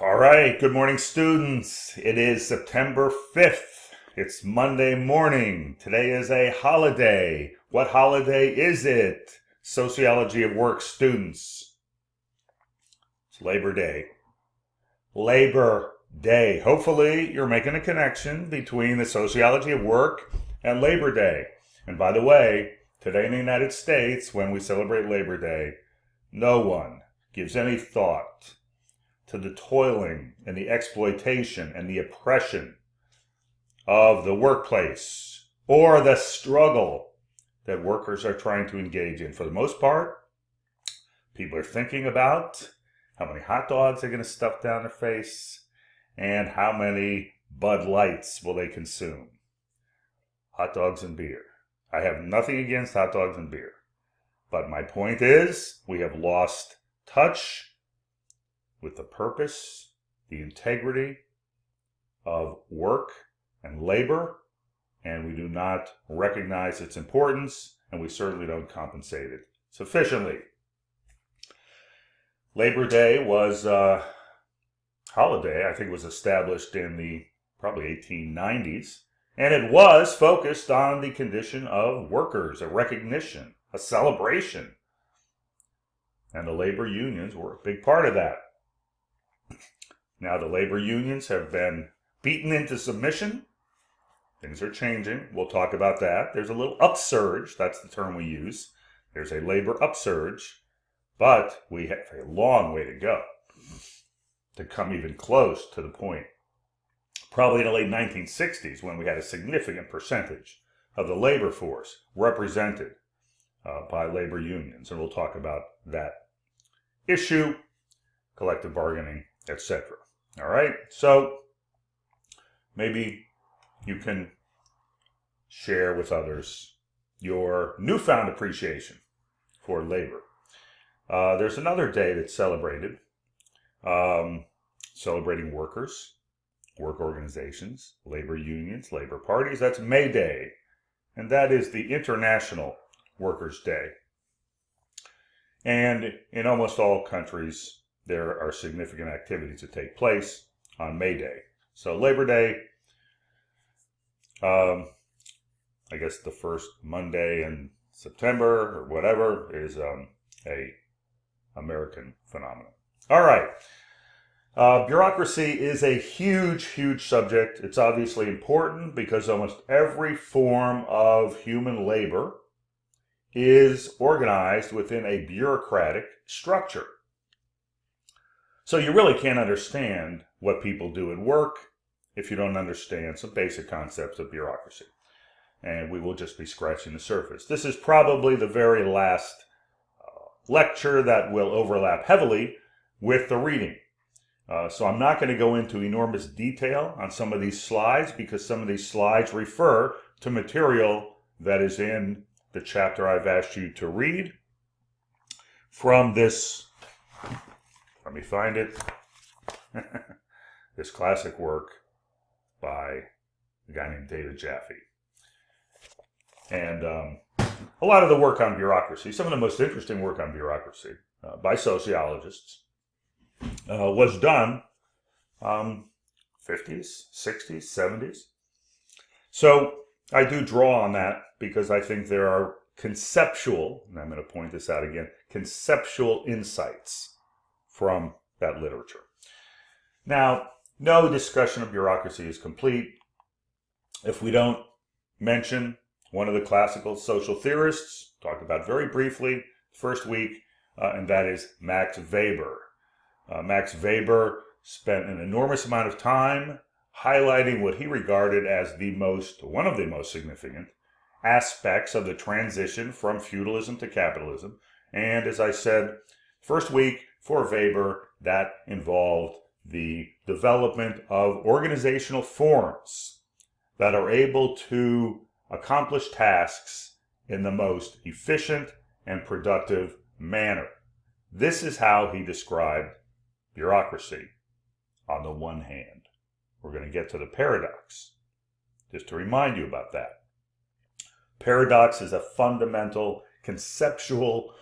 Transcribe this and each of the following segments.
All right, good morning, students. It is September 5th. It's Monday morning. Today is a holiday. What holiday is it? Sociology of Work students. It's Labor Day. Labor Day. Hopefully, you're making a connection between the sociology of work and Labor Day. And by the way, today in the United States, when we celebrate Labor Day, no one gives any thought to the toiling and the exploitation and the oppression of the workplace or the struggle that workers are trying to engage in. For the most part, people are thinking about how many hot dogs they're going to stuff down their face and how many Bud Lights will they consume. Hot dogs and beer. I have nothing against hot dogs and beer. But my point is, we have lost touch with the purpose, the integrity of work and labor, and we do not recognize its importance, and we certainly don't compensate it sufficiently. Labor Day was a holiday, I think it was established in the probably 1890s, and it was focused on the condition of workers, a recognition, a celebration, and the labor unions were a big part of that. Now the labor unions have been beaten into submission. Things are changing. We'll talk about that. There's a little upsurge. That's the term we use. There's a labor upsurge, but we have a long way to go to come even close to the point. Probably in the late 1960s when we had a significant percentage of the labor force represented by labor unions. And we'll talk about that issue, collective bargaining, etc. All right, so maybe you can share with others your newfound appreciation for labor. There's another day that's celebrated, celebrating workers, work organizations, labor unions, labor parties. That's May Day, and that is the International Workers' Day. And in almost all countries, there are significant activities that take place on May Day. So Labor Day, I guess the first Monday in September or whatever, is a American phenomenon. All right. Bureaucracy is a huge, huge subject. It's obviously important because almost every form of human labor is organized within a bureaucratic structure. So you really can't understand what people do at work if you don't understand some basic concepts of bureaucracy. And we will just be scratching the surface. This is probably the very last lecture that will overlap heavily with the reading. So I'm not going to go into enormous detail on some of these slides because some of these slides refer to material that is in the chapter I've asked you to read from this. Let me find it. This classic work by a guy named David Jaffe. And a lot of the work on bureaucracy, some of the most interesting work on bureaucracy by sociologists was done 50s, 60s, 70s. So I do draw on that because I think there are conceptual, and I'm going to point this out again, conceptual insights from that literature. Now, no discussion of bureaucracy is complete if we don't mention one of the classical social theorists, talked about very briefly first week, and that is Max Weber. Max Weber spent an enormous amount of time highlighting what he regarded as one of the most significant aspects of the transition from feudalism to capitalism. And as I said, first week for Weber, that involved the development of organizational forms that are able to accomplish tasks in the most efficient and productive manner. This is how he described bureaucracy. On the one hand, we're going to get to the paradox, just to remind you about that. Paradox is a fundamental conceptual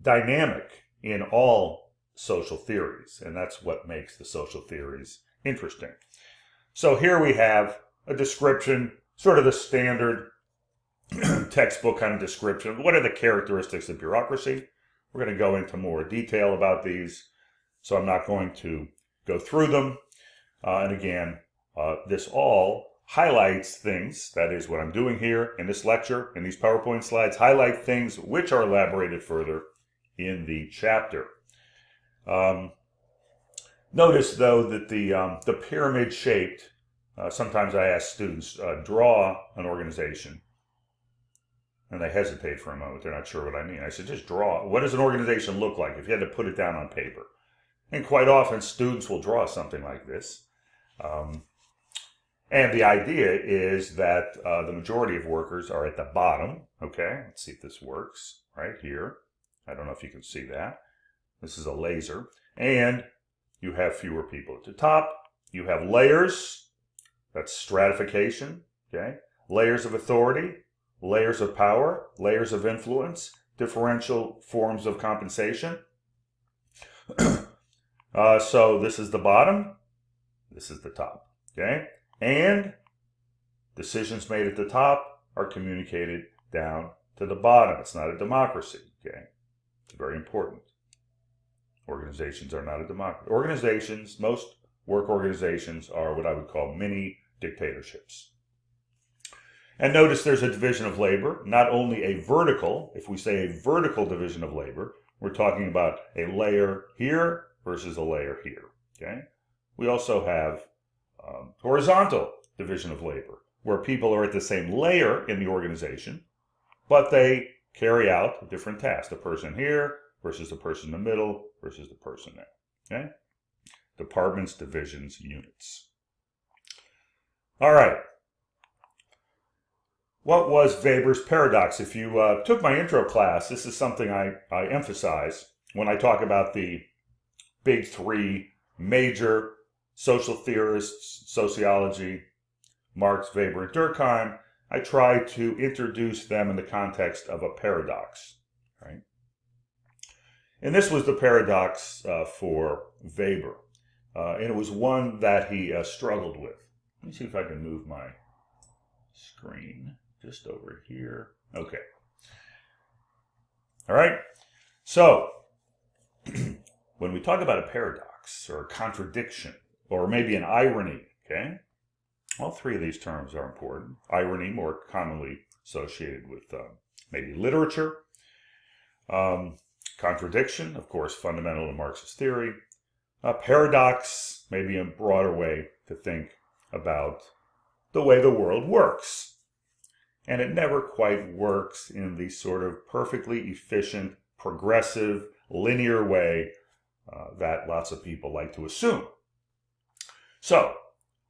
dynamic in all social theories, and that's what makes the social theories interesting. So here we have a description, sort of the standard textbook kind of description. What are the characteristics of bureaucracy? We're going to go into more detail about these, so I'm not going to go through them. And again, this all highlights things, that is what I'm doing here in this lecture, in these PowerPoint slides, highlight things which are elaborated further in the chapter. Notice, though, that the pyramid-shaped, sometimes I ask students, draw an organization, and they hesitate for a moment. They're not sure what I mean. I said, just draw. What does an organization look like if you had to put it down on paper? And quite often, students will draw something like this. And the idea is that the majority of workers are at the bottom. Okay, let's see if this works right here. I don't know if you can see that. This is a laser. And you have fewer people at the top. You have layers. That's stratification. Okay, layers of authority, layers of power, layers of influence, differential forms of compensation. So this is the bottom. This is the top. Okay, and decisions made at the top are communicated down to the bottom. It's not a democracy. Okay, it's very important. Organizations are not a democracy. Organizations, most work organizations, are what I would call mini dictatorships. And notice there's a division of labor, not only a vertical. If we say a vertical division of labor, we're talking about a layer here versus a layer here. Okay, we also have horizontal division of labor, where people are at the same layer in the organization, but they carry out different tasks. The person here versus the person in the middle versus the person there. Okay? Departments, divisions, units. All right. What was Weber's paradox? If you took my intro class, this is something I emphasize when I talk about the big three major social theorists, sociology, Marx, Weber, and Durkheim. I try to introduce them in the context of a paradox. Right? And this was the paradox for Weber. And it was one that he struggled with. Let me see if I can move my screen just over here. Okay. All right. So, when we talk about a paradox or a contradiction, or maybe an irony, okay? All three of these terms are important. Irony, more commonly associated with maybe literature. Contradiction, of course, fundamental to Marxist theory. Paradox, maybe a broader way to think about the way the world works. And it never quite works in the sort of perfectly efficient, progressive, linear way that lots of people like to assume. So,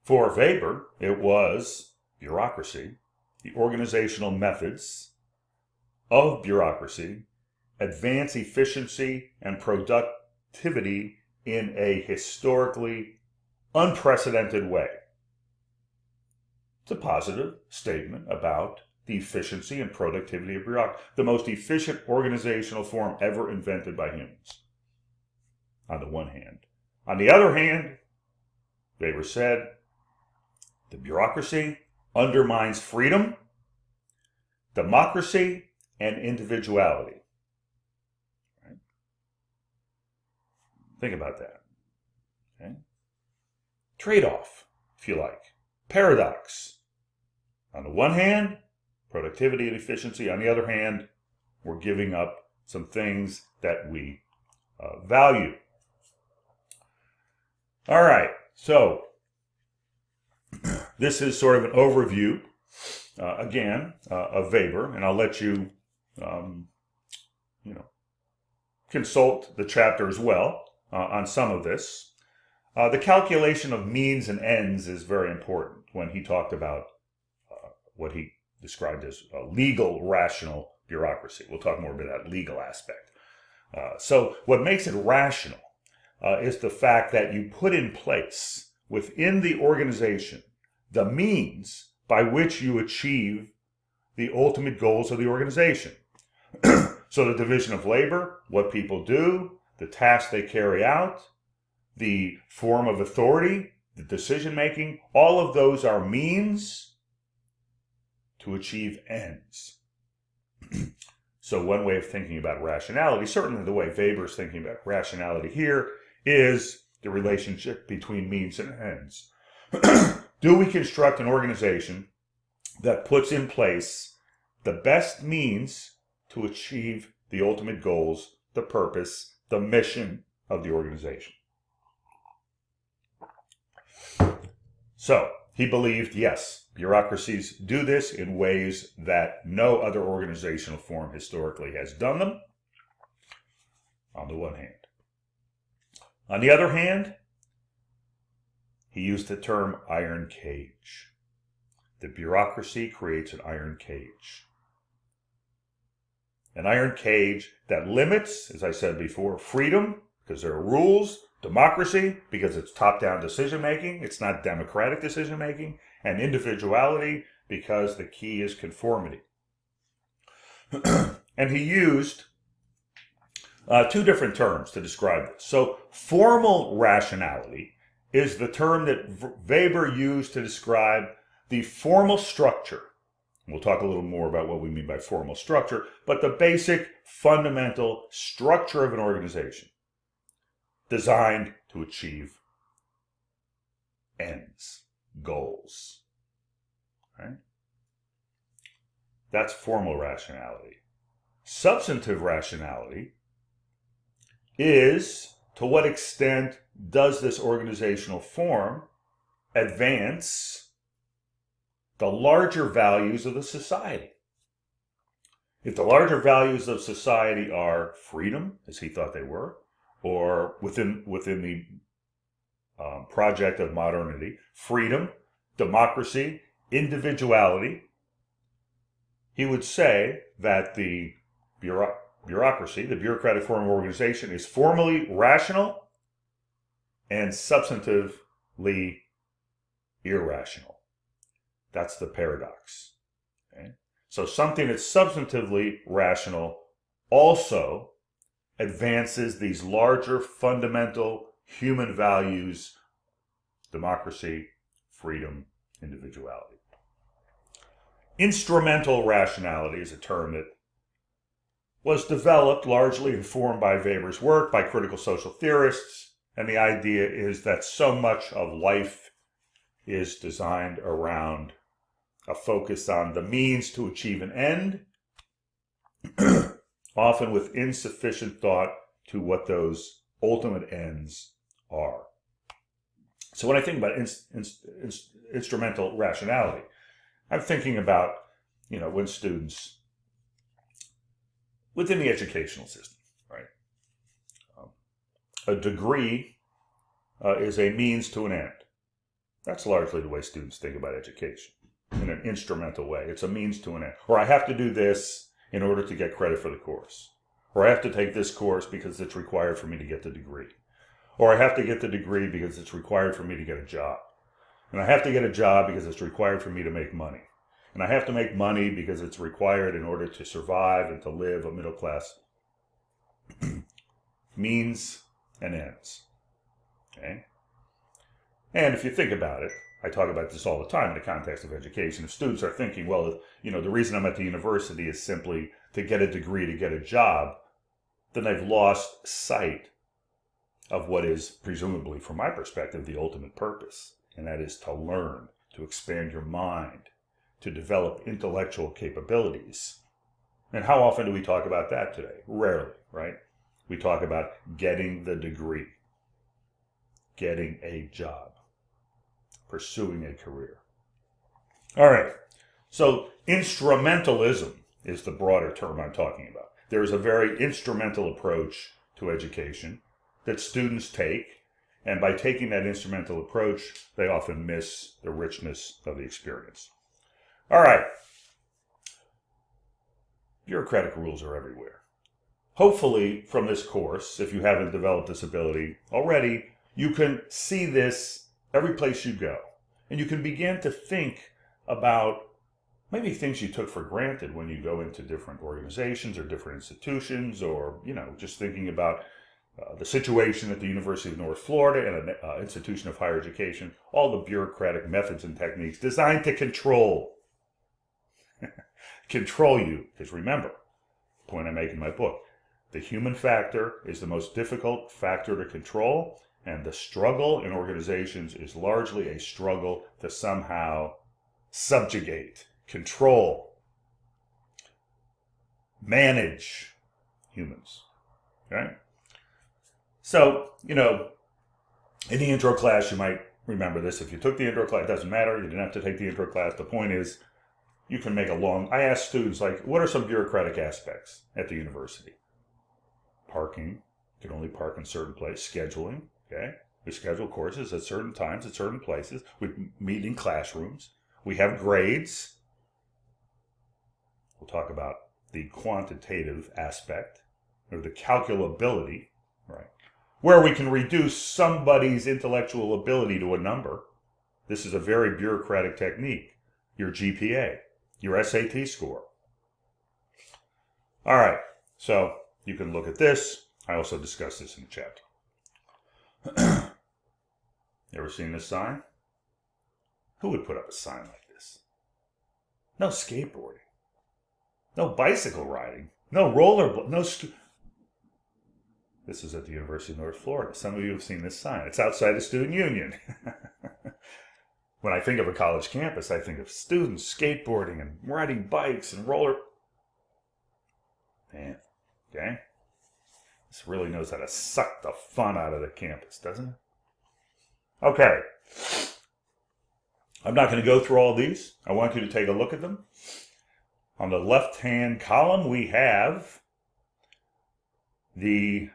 for Weber, it was bureaucracy, the organizational methods of bureaucracy, advance efficiency and productivity in a historically unprecedented way. It's a positive statement about the efficiency and productivity of bureaucracy, the most efficient organizational form ever invented by humans, on the one hand. On the other hand, Weber said, the bureaucracy undermines freedom, democracy, and individuality. Right? Think about that. Okay? Trade-off, if you like. Paradox. On the one hand, productivity and efficiency. On the other hand, we're giving up some things that we value. All right, so this is sort of an overview, again, of Weber, and I'll let you, consult the chapter as well on some of this. The calculation of means and ends is very important when he talked about what he described as a legal, rational bureaucracy. We'll talk more about that legal aspect. So what makes it rational is the fact that you put in place within the organization the means by which you achieve the ultimate goals of the organization. So the division of labor, what people do, the task they carry out, the form of authority, the decision making, all of those are means to achieve ends. So one way of thinking about rationality, certainly the way Weber's thinking about rationality here, is the relationship between means and ends. Do we construct an organization that puts in place the best means to achieve the ultimate goals, the purpose, the mission of the organization? So he believed, yes, bureaucracies do this in ways that no other organizational form historically has done them, on the one hand. On the other hand, he used the term iron cage. The bureaucracy creates an iron cage. An iron cage that limits, as I said before, freedom, because there are rules, democracy, because it's top-down decision-making, it's not democratic decision-making, and individuality, because the key is conformity. And he used two different terms to describe this. So formal rationality is the term that Weber used to describe the formal structure. We'll talk a little more about what we mean by formal structure, but the basic fundamental structure of an organization designed to achieve ends, goals. Right? That's formal rationality. Substantive rationality is, to what extent does this organizational form advance the larger values of the society? If the larger values of society are freedom, as he thought they were, or within the project of modernity, freedom, democracy, individuality, he would say that the bureaucracy, the bureaucratic form of organization, is formally rational and substantively irrational. That's the paradox. Okay? So something that's substantively rational also advances these larger fundamental human values: democracy, freedom, individuality. Instrumental rationality is a term that was developed, largely informed by Weber's work, by critical social theorists, and the idea is that so much of life is designed around a focus on the means to achieve an end, often with insufficient thought to what those ultimate ends are. So when I think about instrumental rationality, I'm thinking about, when students within the educational system, right? A degree is a means to an end. That's largely the way students think about education, in an instrumental way. It's a means to an end. Or I have to do this in order to get credit for the course. Or I have to take this course because it's required for me to get the degree. Or I have to get the degree because it's required for me to get a job. And I have to get a job because it's required for me to make money. And I have to make money because it's required in order to survive and to live a middle class. Means and ends. Okay? And if you think about it, I talk about this all the time in the context of education. If students are thinking, well, the reason I'm at the university is simply to get a degree, to get a job, then they've lost sight of what is presumably, from my perspective, the ultimate purpose. And that is to learn, to expand your mind, to develop intellectual capabilities. And how often do we talk about that today? Rarely, right? We talk about getting the degree, getting a job, pursuing a career. All right, so instrumentalism is the broader term I'm talking about. There is a very instrumental approach to education that students take, and by taking that instrumental approach, they often miss the richness of the experience. All right, bureaucratic rules are everywhere. Hopefully, from this course, if you haven't developed this ability already, you can see this every place you go. And you can begin to think about maybe things you took for granted when you go into different organizations or different institutions, or, just thinking about the situation at the University of North Florida and an institution of higher education, all the bureaucratic methods and techniques designed to control you. Because remember, the point I make in my book, the human factor is the most difficult factor to control, and the struggle in organizations is largely a struggle to somehow subjugate, control, manage humans. Okay? So, in the intro class, you might remember this. If you took the intro class, it doesn't matter. You didn't have to take the intro class. The point is, you can make I ask students, what are some bureaucratic aspects at the university? Parking. You can only park in certain places. Scheduling. Okay? We schedule courses at certain times, at certain places. We meet in classrooms. We have grades. We'll talk about the quantitative aspect, or the calculability, right? Where we can reduce somebody's intellectual ability to a number. This is a very bureaucratic technique. Your GPA, your SAT score. All right, so you can look at this. I also discuss this in the chapter. You ever seen this sign? Who would put up a sign like this? No skateboarding. No bicycle riding. No rollerblading. This is at the University of North Florida. Some of you have seen this sign. It's outside the student union. When I think of a college campus, I think of students skateboarding and riding bikes and Man, okay? This really knows how to suck the fun out of the campus, doesn't it? Okay. I'm not going to go through all these. I want you to take a look at them. On the left-hand column, we have the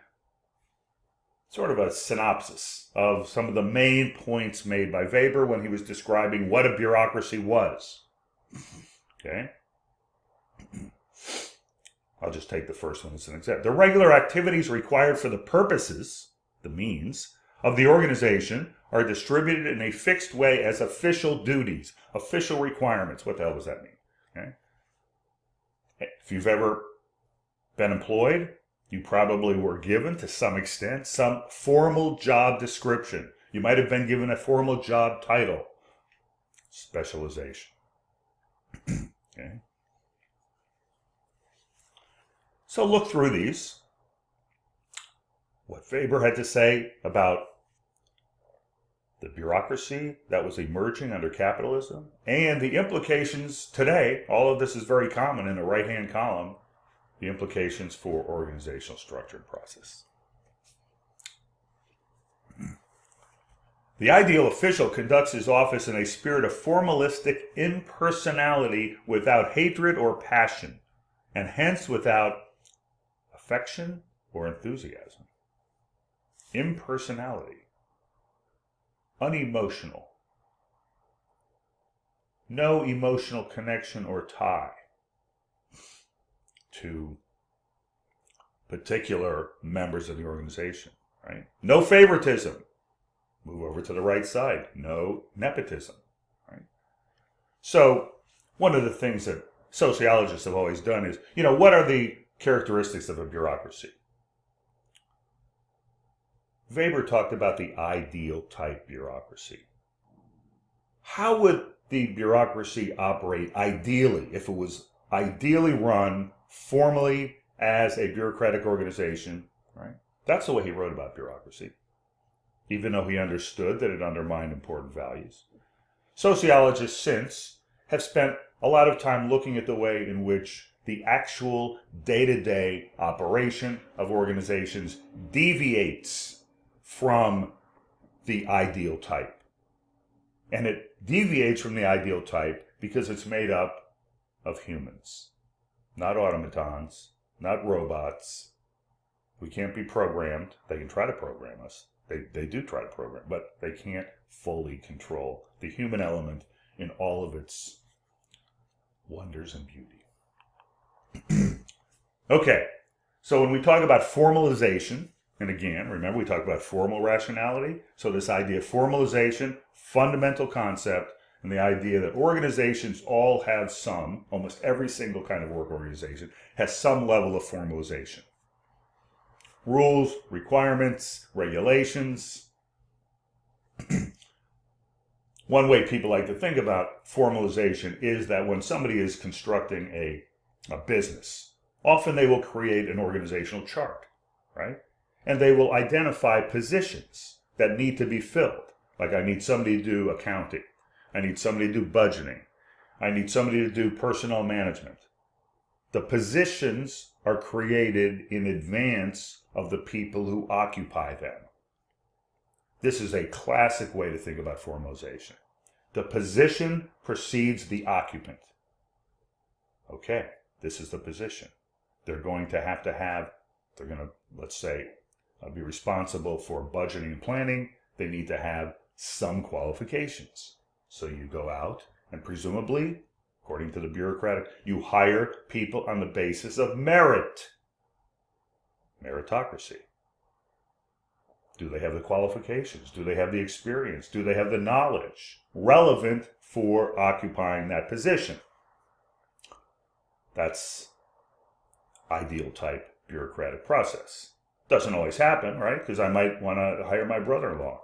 sort of a synopsis of some of the main points made by Weber when he was describing what a bureaucracy was. Okay? I'll just take the first one as an example. The regular activities required for the purposes, the means, of the organization are distributed in a fixed way as official duties, official requirements. What the hell does that mean? Okay? If you've ever been employed, you probably were given, to some extent, some formal job description. You might have been given a formal job title. Specialization. Okay? So look through these. What Weber had to say about the bureaucracy that was emerging under capitalism, and the implications today. All of this is very common in the right-hand column. The implications for organizational structure and process. The ideal official conducts his office in a spirit of formalistic impersonality without hatred or passion, and hence without affection or enthusiasm. Impersonality. Unemotional. No emotional connection or tie to particular members of the organization, right? No favoritism. Move over to the right side. No nepotism, right? So one of the things that sociologists have always done is, what are the characteristics of a bureaucracy? Weber talked about the ideal type bureaucracy. How would the bureaucracy operate ideally if it was ideally run formally as a bureaucratic organization, right? That's the way he wrote about bureaucracy, even though he understood that it undermined important values. Sociologists since have spent a lot of time looking at the way in which the actual day-to-day operation of organizations deviates from the ideal type. And it deviates from the ideal type because it's made up of humans, not automatons, not robots. We can't be programmed. They can try to program us. They do try to program, but they can't fully control the human element in all of its wonders and beauty. Okay, so when we talk about formalization, and again, remember we talked about formal rationality, so this idea of formalization, fundamental concept, and the idea that organizations all have almost every single kind of work organization has some level of formalization. rules, requirements, regulations. One way people like to think about formalization is that when somebody is constructing a business, often they will create an organizational chart, right? And they will identify positions that need to be filled. Like, I need somebody to do accounting. I need somebody to do budgeting. I need somebody to do personnel management. The positions are created in advance of the people who occupy them. This is a classic way to think about formalization. The position precedes the occupant. Okay, this is the position. They're going to have, they're going to, let's say, be responsible for budgeting and planning. They need to have some qualifications. So you go out and presumably, according to the bureaucratic, you hire people on the basis of merit. Meritocracy. Do they have the qualifications? Do they have the experience? Do they have the knowledge relevant for occupying that position? That's ideal type bureaucratic process. Doesn't always happen, right? Because I might want to hire my brother-in-law.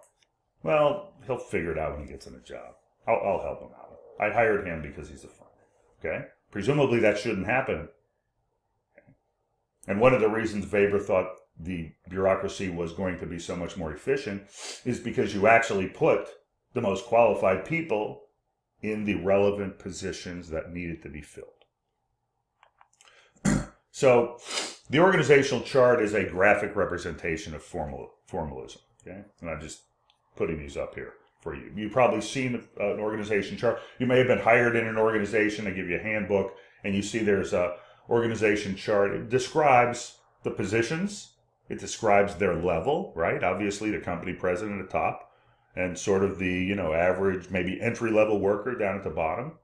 Well, he'll figure it out when he gets in a job. I'll help him out. I hired him because he's a friend. Okay? Presumably that shouldn't happen. Okay? And one of the reasons Weber thought the bureaucracy was going to be so much more efficient is because you actually put the most qualified people in the relevant positions that needed to be filled. So the organizational chart is a graphic representation of formalism. Okay? And I'm just putting these up here for you. You've probably seen an organization chart. You may have been hired in an organization. They give you a handbook, and you see there's a organization chart. It describes the positions. It describes their level, right? Obviously, the company president at the top, and sort of the average, maybe entry-level worker down at the bottom.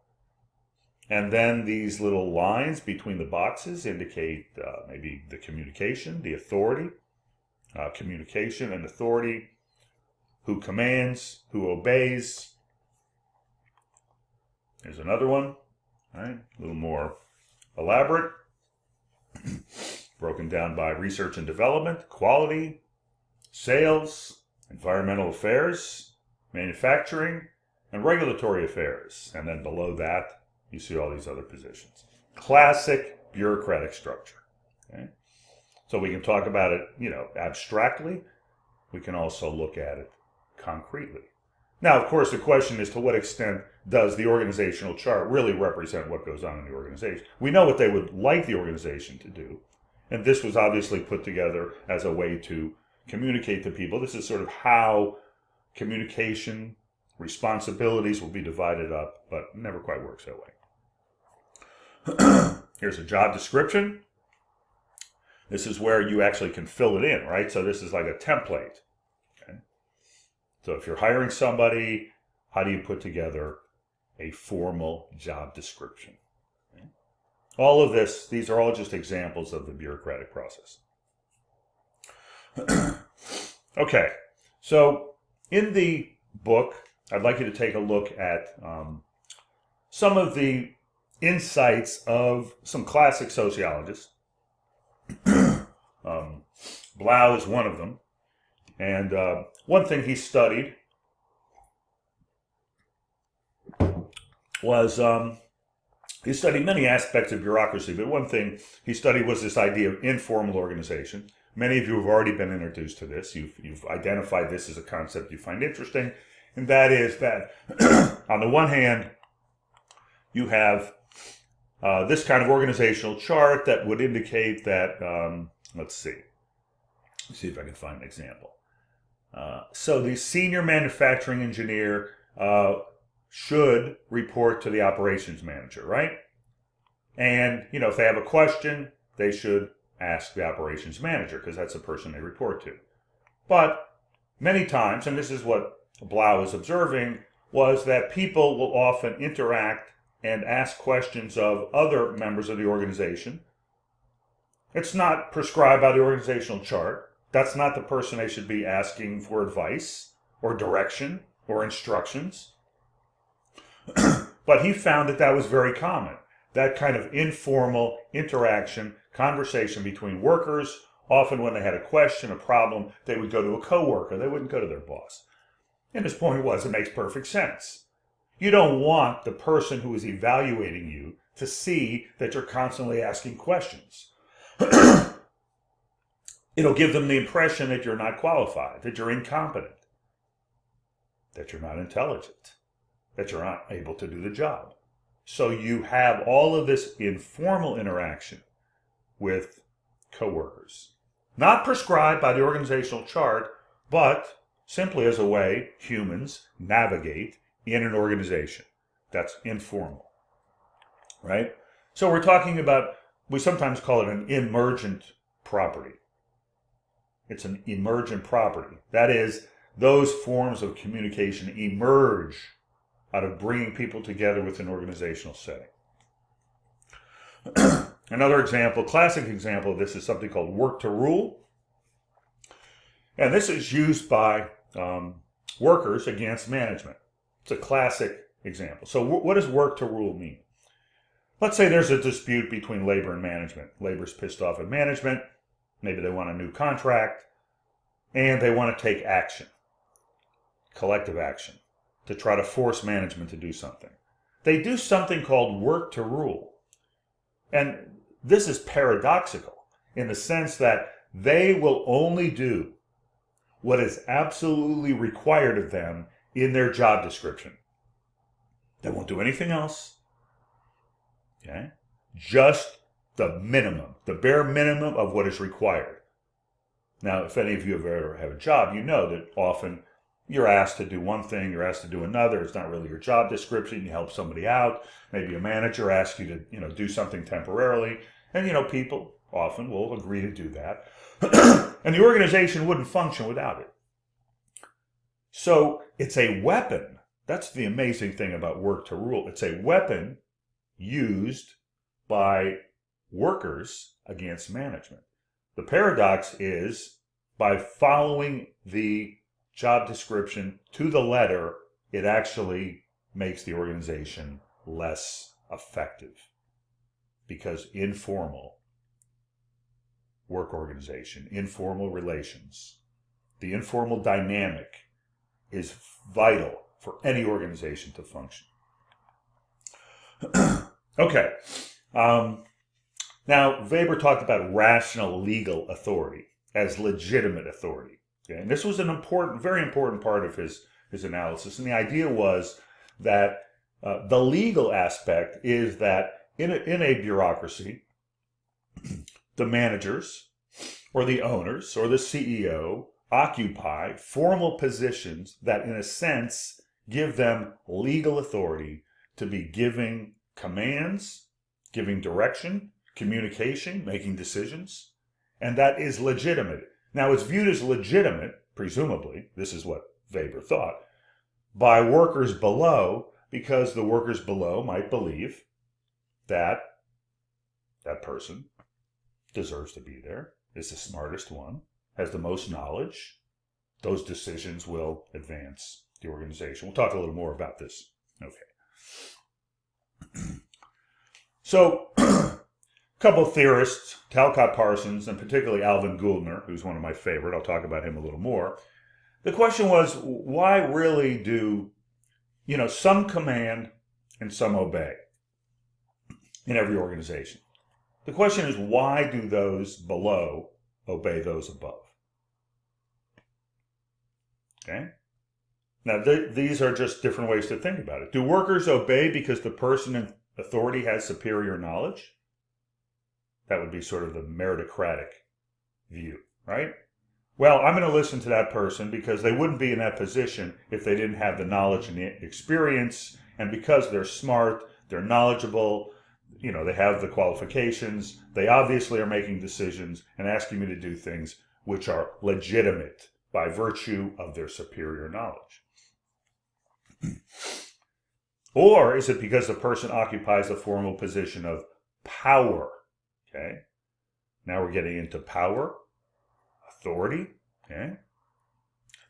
And then these little lines between the boxes indicate maybe the communication, the authority, communication and authority, who commands, who obeys. Here's another one, right? A little more elaborate, broken down by research and development, quality, sales, environmental affairs, manufacturing, and regulatory affairs. And then below that, you see all these other positions. Classic bureaucratic structure. Okay? So we can talk about it, abstractly. We can also look at it concretely. Now, of course, the question is, to what extent does the organizational chart really represent what goes on in the organization? We know what they would like the organization to do, and this was obviously put together as a way to communicate to people. This is sort of how communication responsibilities will be divided up, but never quite works that way. Here's a job description. This is where you actually can fill it in, right? So this is like a template. Okay? So if you're hiring somebody, how do you put together a formal job description? Okay? All of this, these are all just examples of the bureaucratic process. Okay, so in the book, I'd like you to take a look at some of the insights of some classic sociologists. Blau is one of them. And one thing he studied was, he studied many aspects of bureaucracy, but one thing he studied was this idea of informal organization. Many of you have already been introduced to this. You've identified this as a concept you find interesting. And that is that, on the one hand, you have this kind of organizational chart that would indicate that, let's see if I can find an example. So the senior manufacturing engineer should report to the operations manager, right? And, if they have a question, they should ask the operations manager, because that's the person they report to. But many times, and this is what Blau is observing, was that people will often interact and ask questions of other members of the organization. It's not prescribed by the organizational chart. That's not the person they should be asking for advice or direction or instructions. But he found that was very common. That kind of informal interaction, conversation between workers, Often when they had a question, a problem, they would go to a coworker. They wouldn't go to their boss. And his point was, it makes perfect sense. You don't want the person who is evaluating you to see that you're constantly asking questions. It'll give them the impression that you're not qualified, that you're incompetent, that you're not intelligent, that you're not able to do the job. So you have all of this informal interaction with coworkers. Not prescribed by the organizational chart, but simply as a way humans navigate in an organization. That's informal, right? So we're talking about, we sometimes call it an emergent property. It's an emergent property. That is, those forms of communication emerge out of bringing people together with an organizational setting. Another example, classic example of this is something called work to rule. And this is used by workers against management. It's a classic example. So what does work to rule mean? Let's say there's a dispute between labor and management. Labor's pissed off at management. Maybe they want a new contract. And they want to take action, collective action, to try to force management to do something. They do something called work to rule. And this is paradoxical in the sense that they will only do what is absolutely required of them in their job description. They won't do anything else. Okay? Just the minimum, the bare minimum of what is required. Now, if any of you have ever had a job, you know that often you're asked to do one thing, you're asked to do another. It's not really your job description. You help somebody out. Maybe a manager asks you to, do something temporarily. And, people often will agree to do that. And the organization wouldn't function without it. So it's a weapon. That's the amazing thing about work to rule. It's a weapon used by workers against management. The paradox is, by following the job description to the letter, it actually makes the organization less effective. Because informal work organization, informal relations, the informal dynamic is vital for any organization to function. Okay. Now, Weber talked about rational legal authority as legitimate authority. Okay? And this was an important, very important part of his analysis. And the idea was that the legal aspect is that in a bureaucracy, the managers or the owners or the CEO occupy formal positions that, in a sense, give them legal authority to be giving commands, giving direction, communication, making decisions, and that is legitimate. Now, it's viewed as legitimate, presumably, this is what Weber thought, by workers below, because the workers below might believe that that person deserves to be there, is the smartest one, has the most knowledge. Those decisions will advance the organization. We'll talk a little more about this. Okay. So, a couple of theorists, Talcott Parsons, and particularly Alvin Gouldner, who's one of my favorite, I'll talk about him a little more. The question was, why really do, some command and some obey in every organization? The question is, why do those below obey those above? Okay? Now, these are just different ways to think about it. Do workers obey because the person in authority has superior knowledge? That would be sort of the meritocratic view, right? Well, I'm going to listen to that person because they wouldn't be in that position if they didn't have the knowledge and the experience, and because they're smart, they're knowledgeable, they have the qualifications, they obviously are making decisions and asking me to do things which are legitimate by virtue of their superior knowledge. Or is it because the person occupies a formal position of power? Okay. Now we're getting into power, authority. Okay.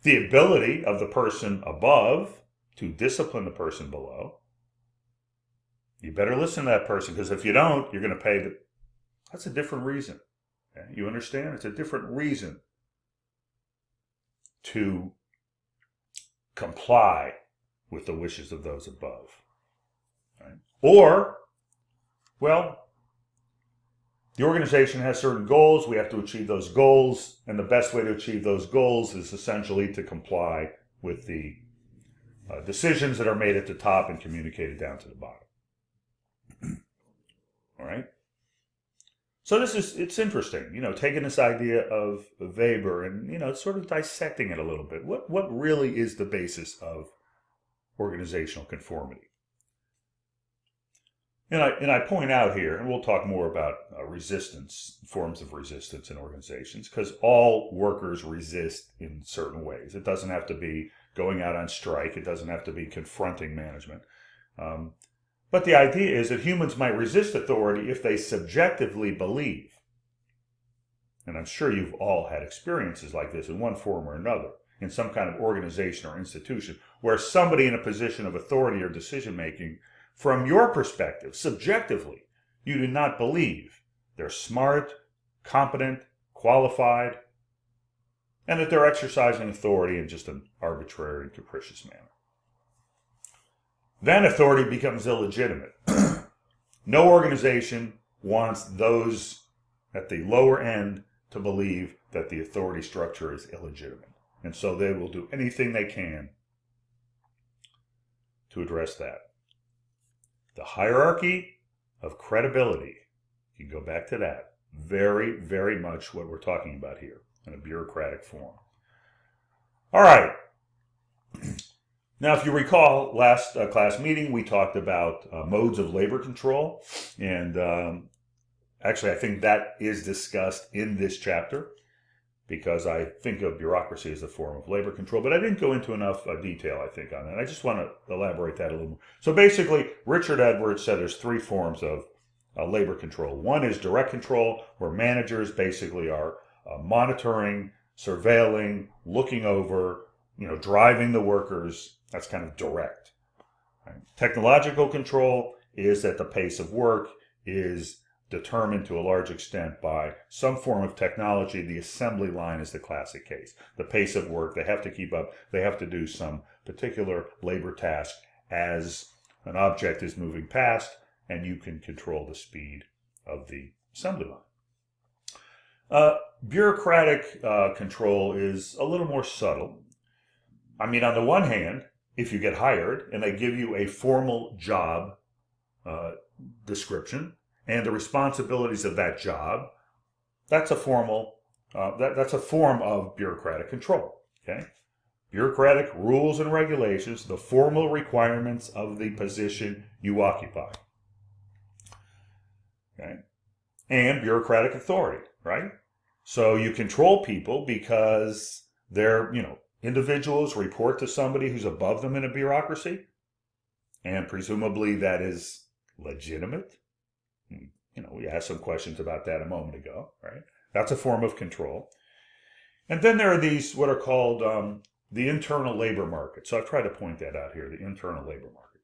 The ability of the person above to discipline the person below. You better listen to that person, because if you don't, you're going to pay That's a different reason. Okay? You understand? It's a different reason to comply with the wishes of those above. Right? Or, well, the organization has certain goals. We have to achieve those goals. And the best way to achieve those goals is essentially to comply with the decisions that are made at the top and communicated down to the bottom. All right? So it's interesting, taking this idea of Weber and, sort of dissecting it a little bit. What really is the basis of organizational conformity? And I point out here, and we'll talk more about resistance, forms of resistance in organizations, because all workers resist in certain ways. It doesn't have to be going out on strike. It doesn't have to be confronting management. But the idea is that humans might resist authority if they subjectively believe. And I'm sure you've all had experiences like this in one form or another, in some kind of organization or institution, where somebody in a position of authority or decision-making, from your perspective, subjectively, you do not believe they're smart, competent, qualified, and that they're exercising authority in just an arbitrary and capricious manner. Then authority becomes illegitimate. No organization wants those at the lower end to believe that the authority structure is illegitimate. And so they will do anything they can to address that. The hierarchy of credibility, you can go back to that, very, very much what we're talking about here in a bureaucratic form. All right. Now, if you recall, last class meeting, we talked about modes of labor control. And actually, I think that is discussed in this chapter because I think of bureaucracy as a form of labor control. But I didn't go into enough detail, I think, on that. I just want to elaborate that a little more. So basically, Richard Edwards said there's three forms of labor control. One is direct control, where managers basically are monitoring, surveilling, looking over, driving the workers. That's kind of direct. Right? Technological control is that the pace of work is determined to a large extent by some form of technology. The assembly line is the classic case. The pace of work, they have to keep up. They have to do some particular labor task as an object is moving past, and you can control the speed of the assembly line. Bureaucratic control is a little more subtle. I mean, on the one hand, if you get hired and they give you a formal job description and the responsibilities of that job, that's a formal, that's a form of bureaucratic control. Okay, bureaucratic rules and regulations, the formal requirements of the position you occupy. Okay, and bureaucratic authority, right? So you control people because they're, individuals report to somebody who's above them in a bureaucracy, and presumably that is legitimate. We asked some questions about that a moment ago, right? That's a form of control. And then there are these, what are called the internal labor market. So I've tried to point that out here, the internal labor market.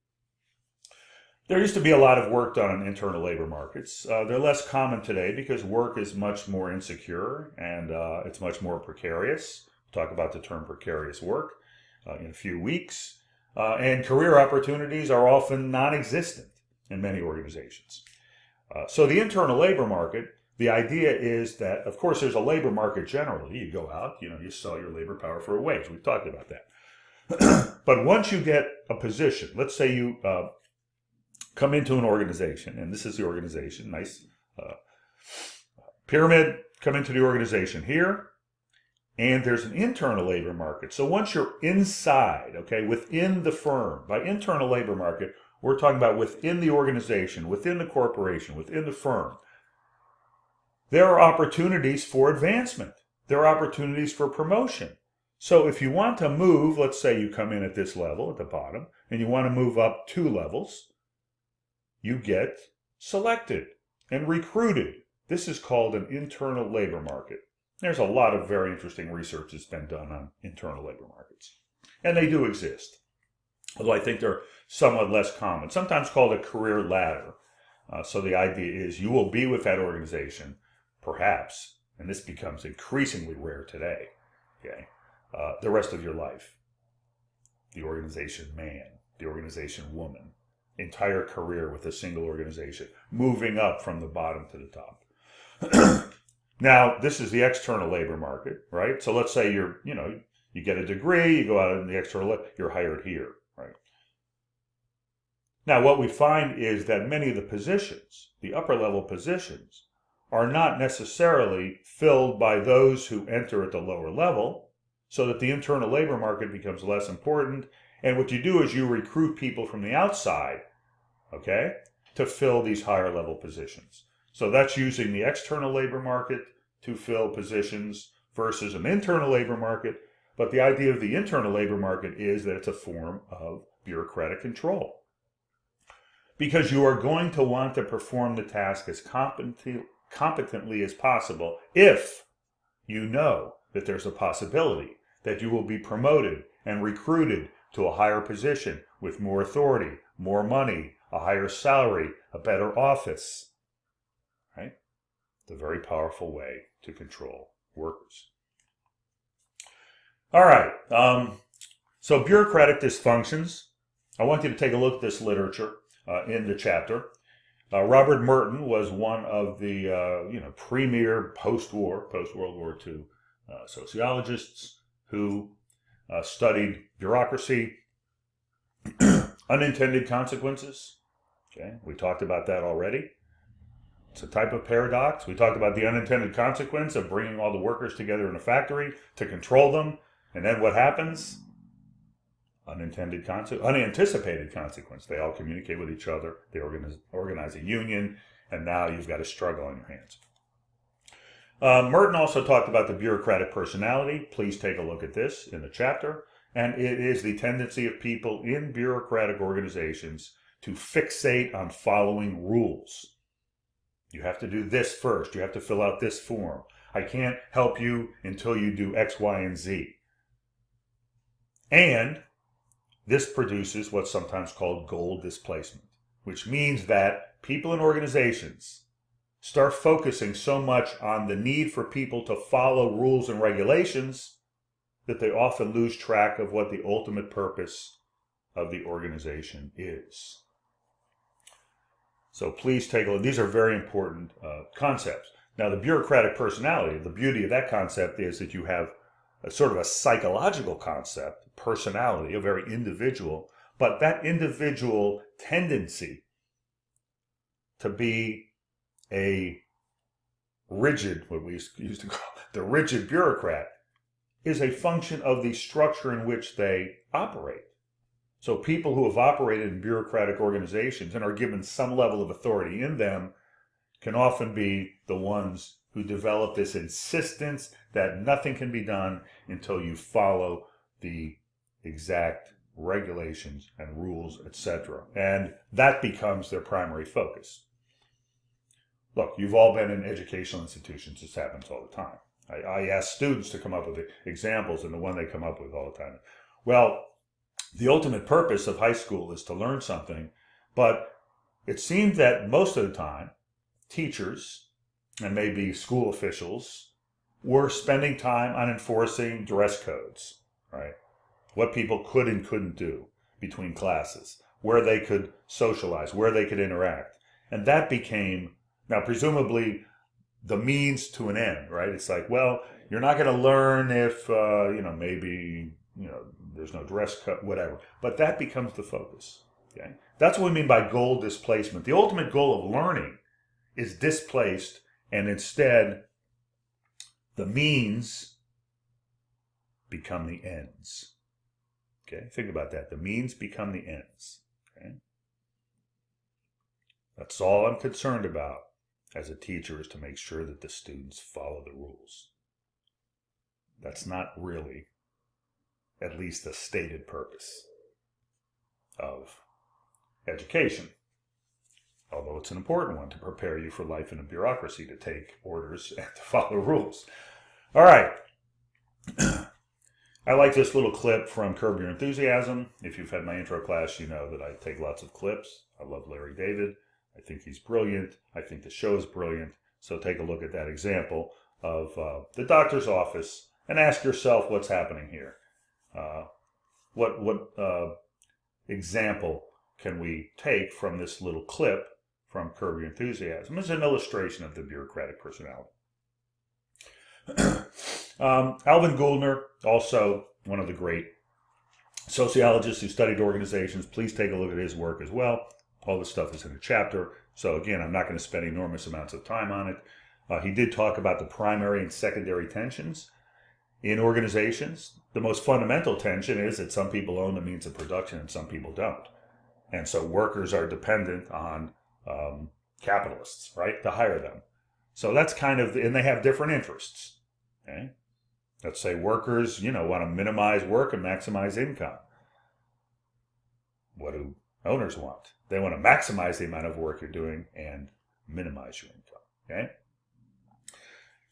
There used to be a lot of work done on internal labor markets. They're less common today because work is much more insecure and it's much more precarious. Talk about the term precarious work in a few weeks. And career opportunities are often non-existent in many organizations. So the internal labor market, the idea is that, of course, there's a labor market generally. You go out, you sell your labor power for a wage. We've talked about that. But once you get a position, let's say you come into an organization, and this is the organization, nice pyramid, come into the organization here. And there's an internal labor market. So once you're inside, okay, within the firm, by internal labor market, we're talking about within the organization, within the corporation, within the firm. There are opportunities for advancement. There are opportunities for promotion. So if you want to move, let's say you come in at this level at the bottom, and you want to move up 2 levels, you get selected and recruited. This is called an internal labor market. There's a lot of very interesting research that's been done on internal labor markets. And they do exist, although I think they're somewhat less common, sometimes called a career ladder. So the idea is you will be with that organization, perhaps, and this becomes increasingly rare today, okay, the rest of your life. The organization man, the organization woman, entire career with a single organization, moving up from the bottom to the top. Now, this is the external labor market, right? So let's say you get a degree, you go out in the external, you're hired here, right? Now, what we find is that many of the positions, the upper level positions, are not necessarily filled by those who enter at the lower level, so that the internal labor market becomes less important. And what you do is you recruit people from the outside, okay, to fill these higher level positions. So that's using the external labor market to fill positions versus an internal labor market. But the idea of the internal labor market is that it's a form of bureaucratic control. Because you are going to want to perform the task as competently as possible if you know that there's a possibility that you will be promoted and recruited to a higher position with more authority, more money, a higher salary, a better office, right? It's a very powerful way to control workers. All right, so bureaucratic dysfunctions. I want you to take a look at this literature in the chapter. Robert Merton was one of the premier post-World War II sociologists who studied bureaucracy, unintended consequences. Okay, we talked about that already. It's a type of paradox. We talked about the unintended consequence of bringing all the workers together in a factory to control them. And then what happens? Unanticipated consequence. They all communicate with each other. They organize a union. And now you've got a struggle on your hands. Merton also talked about the bureaucratic personality. Please take a look at this in the chapter. And it is the tendency of people in bureaucratic organizations to fixate on following rules. You have to do this first. You have to fill out this form. I can't help you until you do X, Y, and Z. And this produces what's sometimes called goal displacement, which means that people in organizations start focusing so much on the need for people to follow rules and regulations that they often lose track of what the ultimate purpose of the organization is. So please take a look. These are very important concepts. Now, the bureaucratic personality, the beauty of that concept is that you have a sort of a psychological concept, personality, a very individual, but that individual tendency to be a rigid, what we used to call the rigid bureaucrat, is a function of the structure in which they operate. So people who have operated in bureaucratic organizations and are given some level of authority in them can often be the ones who develop this insistence that nothing can be done until you follow the exact regulations and rules, etc. And that becomes their primary focus. Look, you've all been in educational institutions. This happens all the time. I ask students to come up with examples, and the one they come up with all the time. Well, the ultimate purpose of high school is to learn something, but it seems that most of the time, teachers and maybe school officials were spending time on enforcing dress codes, right? What people could and couldn't do between classes, where they could socialize, where they could interact. And that became, now presumably, the means to an end, right? It's like, well, you're not going to learn if, maybe, there's no dress code, whatever. But that becomes the focus, okay? That's what we mean by goal displacement. The ultimate goal of learning is displaced, and instead, the means become the ends. Okay, think about that. The means become the ends. Okay? That's all I'm concerned about as a teacher, is to make sure that the students follow the rules. That's not really, at least, the stated purpose of education. Although it's an important one to prepare you for life in a bureaucracy, to take orders and to follow rules. All right. I like this little clip from Curb Your Enthusiasm. If you've had my intro class, you know that I take lots of clips. I love Larry David. I think he's brilliant. I think the show is brilliant. So take a look at that example of the doctor's office and ask yourself what's happening here. What example can we take from this little clip from Curb Your Enthusiasm as an illustration of the bureaucratic personality? Alvin Gouldner, also one of the great sociologists who studied organizations. Please take a look at his work as well. All this stuff is in a chapter. So again, I'm not going to spend enormous amounts of time on it. He did talk about the primary and secondary tensions in organizations. The most fundamental tension is that some people own the means of production and some people don't. And so workers are dependent on capitalists, right, to hire them. So that's kind of, and they have different interests. Okay? Let's say workers, want to minimize work and maximize income. What do owners want? They want to maximize the amount of work you're doing and minimize your income. Okay?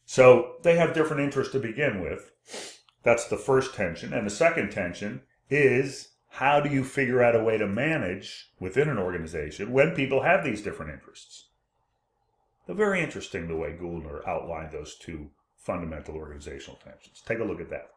So they have different interests to begin with. That's the first tension. And the second tension is, how do you figure out a way to manage within an organization when people have these different interests? They're very interesting the way Gouldner outlined those two fundamental organizational tensions. Take a look at that.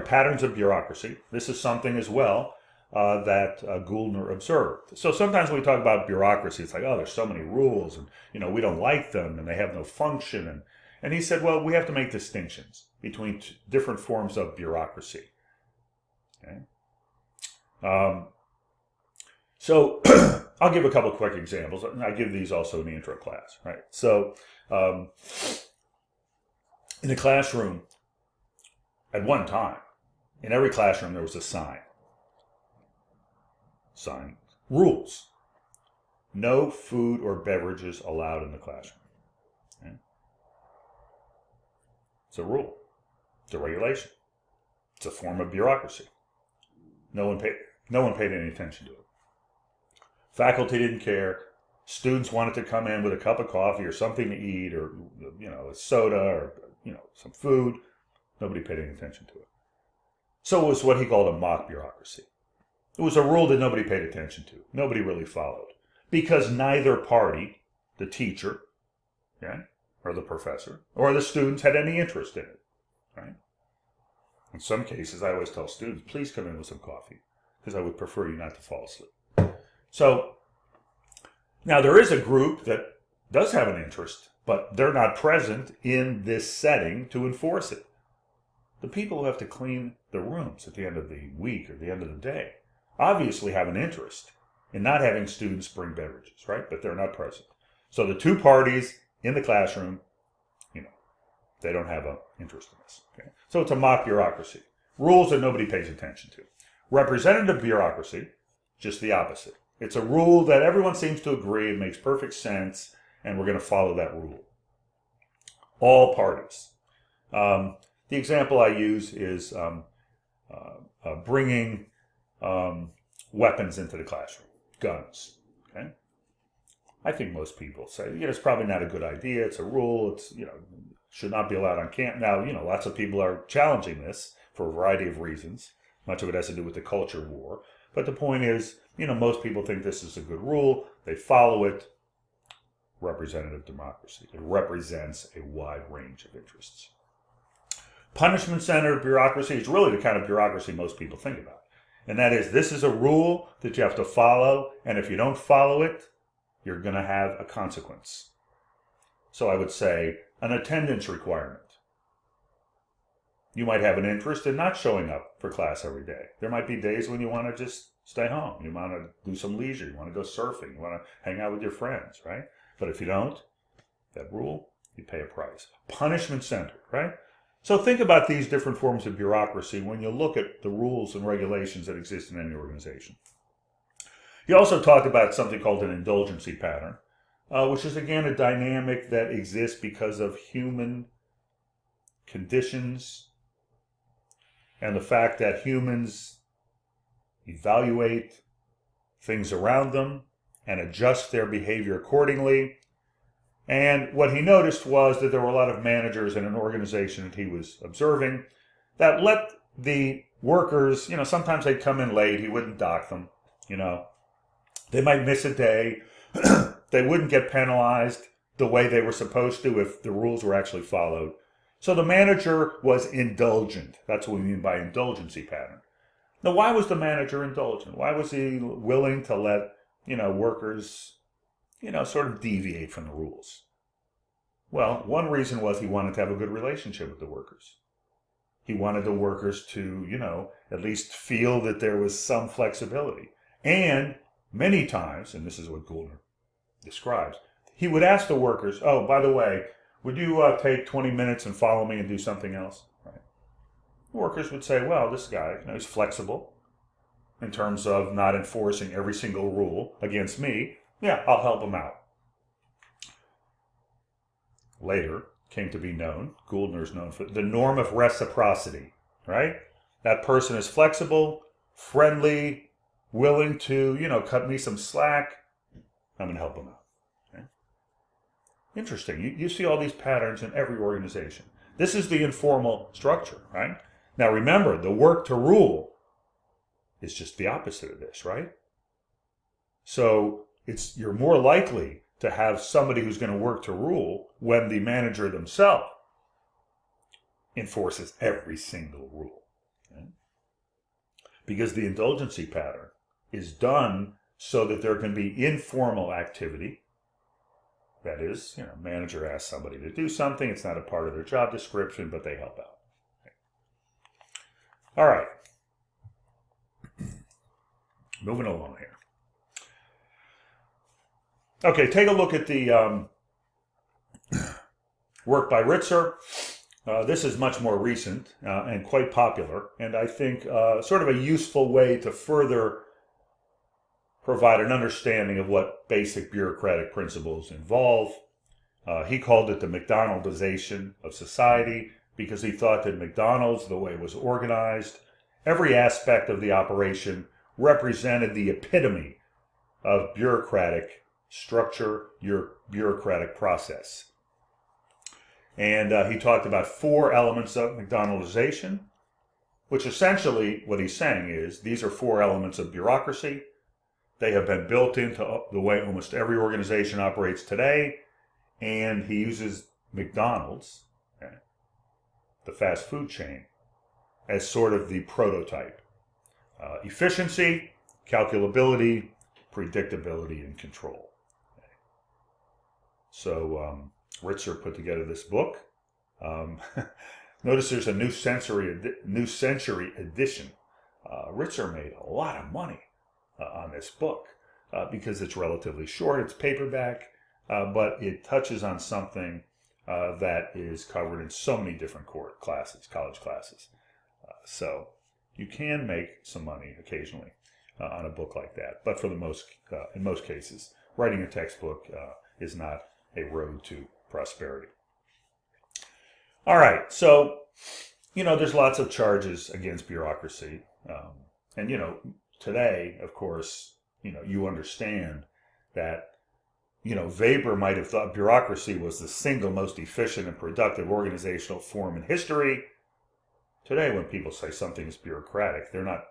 Patterns of bureaucracy. This is something as well that Gouldner observed. So sometimes when we talk about bureaucracy, it's like, oh, there's so many rules, and we don't like them, and they have no function. And he said, well, we have to make distinctions between different forms of bureaucracy. Okay? So I'll give a couple quick examples. I give these also in the intro class, right? So in the classroom, at one time, in every classroom there was a sign. Rules. No food or beverages allowed in the classroom. Okay? It's a rule. It's a regulation. It's a form of bureaucracy. No one paid any attention to it. Faculty didn't care. Students wanted to come in with a cup of coffee or something to eat, or a soda, or some food. Nobody paid any attention to it. So it was what he called a mock bureaucracy. It was a rule that nobody paid attention to. Nobody really followed. Because neither party, the teacher, okay, or the professor, or the students had any interest in it. Right? In some cases, I always tell students, please come in with some coffee, because I would prefer you not to fall asleep. So, now there is a group that does have an interest, but they're not present in this setting to enforce it. The people who have to clean the rooms at the end of the week or the end of the day obviously have an interest in not having students bring beverages, right? But they're not present. So the two parties in the classroom, they don't have an interest in this. Okay? So it's a mock bureaucracy. Rules that nobody pays attention to. Representative bureaucracy, just the opposite. It's a rule that everyone seems to agree, it makes perfect sense, and we're going to follow that rule. All parties. The example I use is bringing weapons into the classroom, guns. Okay, I think most people say, it's probably not a good idea. It's a rule. It's should not be allowed on campus. Now, lots of people are challenging this for a variety of reasons. Much of it has to do with the culture war. But the point is, most people think this is a good rule. They follow it. Representative democracy. It represents a wide range of interests. Punishment-centered bureaucracy is really the kind of bureaucracy most people think about. And that is, this is a rule that you have to follow, and if you don't follow it, you're going to have a consequence. So I would say an attendance requirement. You might have an interest in not showing up for class every day. There might be days when you want to just stay home. You want to do some leisure. You want to go surfing. You want to hang out with your friends, right? But if you don't, that rule, you pay a price. Punishment-centered, right? So think about these different forms of bureaucracy when you look at the rules and regulations that exist in any organization. He also talked about something called an indulgency pattern, which is again a dynamic that exists because of human conditions and the fact that humans evaluate things around them and adjust their behavior accordingly. And what he noticed was that there were a lot of managers in an organization that he was observing that let the workers, sometimes they'd come in late, he wouldn't dock them, they might miss a day, they wouldn't get penalized, the way they were supposed to if the rules were actually followed. So the manager was indulgent. That's what we mean by indulgency pattern. Now, why was the manager indulgent? Why was he willing to let, workers, sort of deviate from the rules? Well, one reason was he wanted to have a good relationship with the workers. He wanted the workers to, at least feel that there was some flexibility. And many times, and this is what Goulner describes, he would ask the workers, oh, by the way, would you take 20 minutes and follow me and do something else? Right. The workers would say, well, this guy, he's flexible in terms of not enforcing every single rule against me. Yeah, I'll help him out. Later came to be known, Goulner's known for the norm of reciprocity, right? That person is flexible, friendly, willing to, cut me some slack. I'm going to help him out. Okay? Interesting. You see all these patterns in every organization. This is the informal structure, right? Now remember, the work to rule is just the opposite of this, right? So you're more likely to have somebody who's going to work to rule when the manager themselves enforces every single rule. Okay? Because the indulgency pattern is done so that there can be informal activity. That is, manager asks somebody to do something. It's not a part of their job description, but they help out. Okay. All right. Moving along here. Okay, take a look at the work by Ritzer. This is much more recent and quite popular, and I think sort of a useful way to further provide an understanding of what basic bureaucratic principles involve. He called it the McDonaldization of society because he thought that McDonald's, the way it was organized, every aspect of the operation represented the epitome of bureaucratic structure, your bureaucratic process. And he talked about 4 elements of McDonaldization, which essentially what he's saying is these are 4 elements of bureaucracy. They have been built into the way almost every organization operates today, and he uses McDonald's, okay, the fast food chain, as sort of the prototype. Efficiency, calculability, predictability, and control. Okay. So Ritzer put together this book. Notice there's a new century edition. Ritzer made a lot of money on this book because it's relatively short. It's paperback, but it touches on something that is covered in so many different college classes. So you can make some money occasionally on a book like that, but for in most cases, writing a textbook is not a road to prosperity. All right, so there's lots of charges against bureaucracy, and today, of course, you understand that Weber might have thought bureaucracy was the single most efficient and productive organizational form in history. Today, when people say something is bureaucratic, they're not,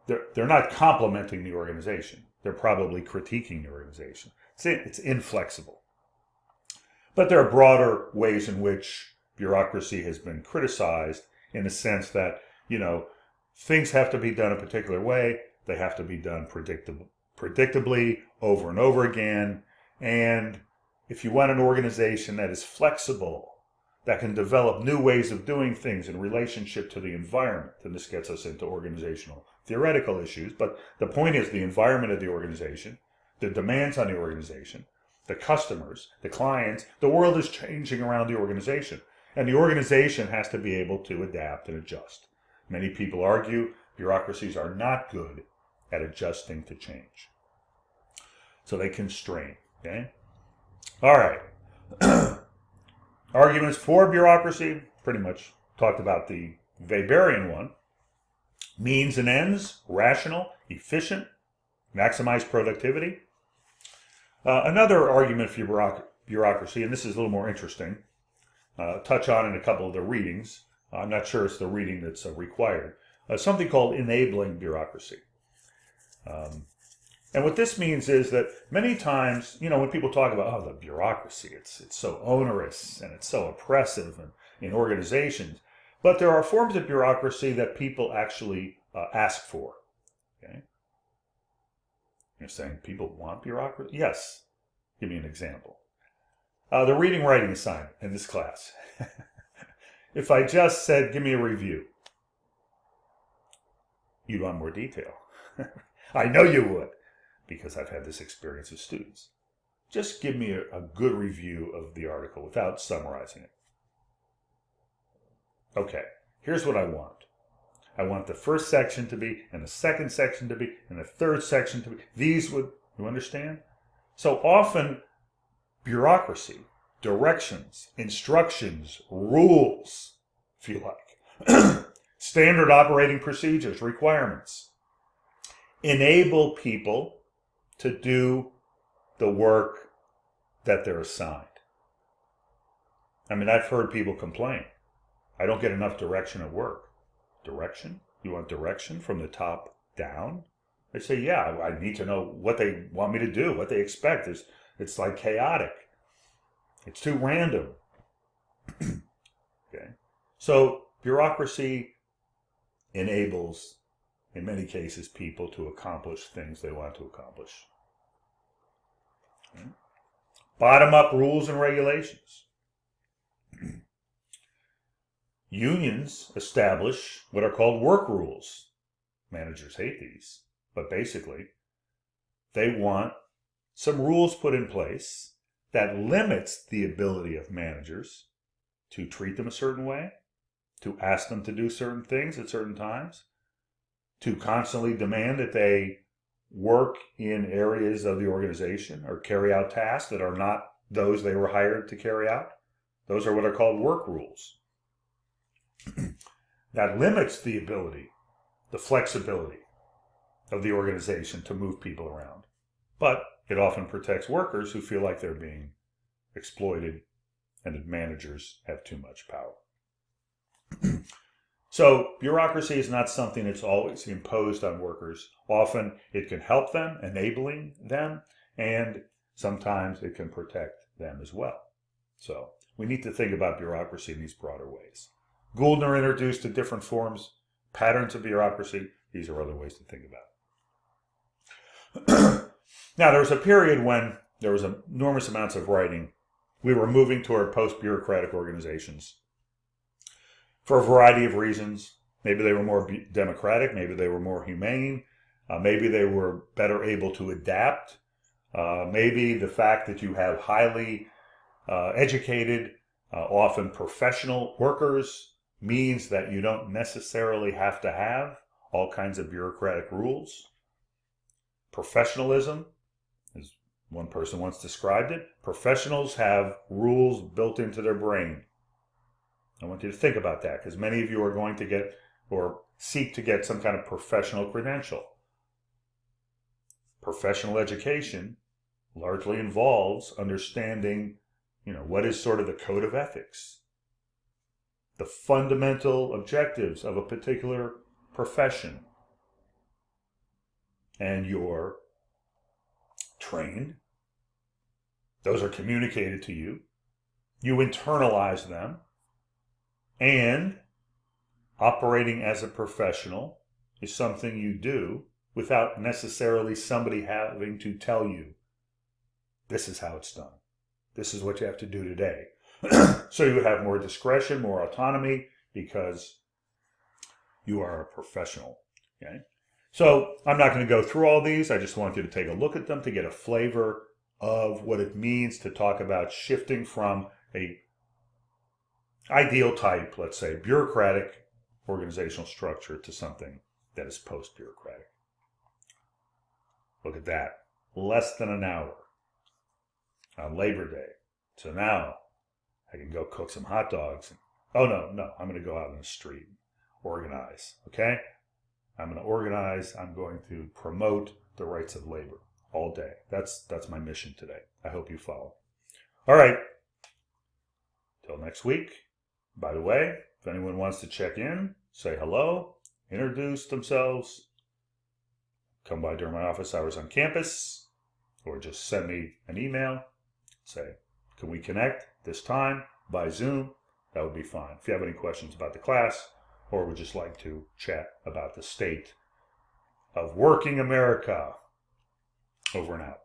they're not complimenting the organization. They're probably critiquing the organization. It's inflexible. But there are broader ways in which bureaucracy has been criticized in the sense that, things have to be done a particular way. They have to be done predictably over and over again. And if you want an organization that is flexible, that can develop new ways of doing things in relationship to the environment, and this gets us into organizational theoretical issues, but the point is the environment of the organization, the demands on the organization, the customers, the clients, the world is changing around the organization, and the organization has to be able to adapt and adjust. Many people argue bureaucracies are not good at adjusting to change. So they constrain, okay? All right. Arguments for bureaucracy, pretty much talked about the Weberian one. Means and ends, rational, efficient, maximize productivity. Another argument for bureaucracy, and this is a little more interesting, touch on in a couple of the readings. I'm not sure it's the reading that's required. Something called enabling bureaucracy. And what this means is that many times, when people talk about, the bureaucracy, it's so onerous and it's so oppressive in organizations. But there are forms of bureaucracy that people actually ask for. Okay? You're saying people want bureaucracy? Yes. Give me an example. The reading writing assignment in this class. If I just said, give me a review, you'd want more detail. I know you would, because I've had this experience with students. Just give me a good review of the article without summarizing it. Okay, here's what I want. I want the first section to be, and the second section to be, and the third section to be. You understand? So often, bureaucracy, directions, instructions, rules, if you like, standard operating procedures, requirements, enable people to do the work that they're assigned. I mean, I've heard people complain. I don't get enough direction at work. Direction? You want direction from the top down? They say, yeah, I need to know what they want me to do, what they expect. It's like chaotic. It's too random. Okay. So bureaucracy enables, in many cases, people to accomplish things they want to accomplish. Okay. Bottom-up rules and regulations. Unions establish what are called work rules. Managers hate these, but basically, they want some rules put in place that limits the ability of managers to treat them a certain way, to ask them to do certain things at certain times, to constantly demand that they work in areas of the organization or carry out tasks that are not those they were hired to carry out. Those are what are called work rules. That limits the ability, the flexibility of the organization to move people around. But it often protects workers who feel like they're being exploited and that managers have too much power. So bureaucracy is not something that's always imposed on workers. Often it can help them, enabling them, and sometimes it can protect them as well. So we need to think about bureaucracy in these broader ways. Gouldner introduced the different forms, patterns of bureaucracy. These are other ways to think about it. Now, there was a period when there was enormous amounts of writing. We were moving toward post-bureaucratic organizations for a variety of reasons. Maybe they were more democratic. Maybe they were more humane. Maybe they were better able to adapt. Maybe the fact that you have highly educated, often professional workers means that you don't necessarily have to have all kinds of bureaucratic rules. Professionalism, as one person once described it, professionals have rules built into their brain. I want you to think about that, because many of you are going to get or seek to get some kind of professional credential. Professional education largely involves understanding, what is sort of the code of ethics, the fundamental objectives of a particular profession. And you're trained. Those are communicated to you. You internalize them. And operating as a professional is something you do without necessarily somebody having to tell you, this is how it's done. This is what you have to do today. So you would have more discretion, more autonomy, because you are a professional. Okay? So I'm not going to go through all these. I just want you to take a look at them to get a flavor of what it means to talk about shifting from a ideal type, let's say, bureaucratic organizational structure to something that is post-bureaucratic. Look at that. Less than an hour on Labor Day. So now I can go cook some hot dogs. Oh, no, I'm going to go out in the street, organize, okay? I'm going to organize. I'm going to promote the rights of labor all day. That's my mission today. I hope you follow. All right. Till next week. By the way, if anyone wants to check in, say hello, introduce themselves, come by during my office hours on campus, or just send me an email, say, can we connect this time by Zoom? That would be fine. If you have any questions about the class, or would just like to chat about the state of working America, over and out.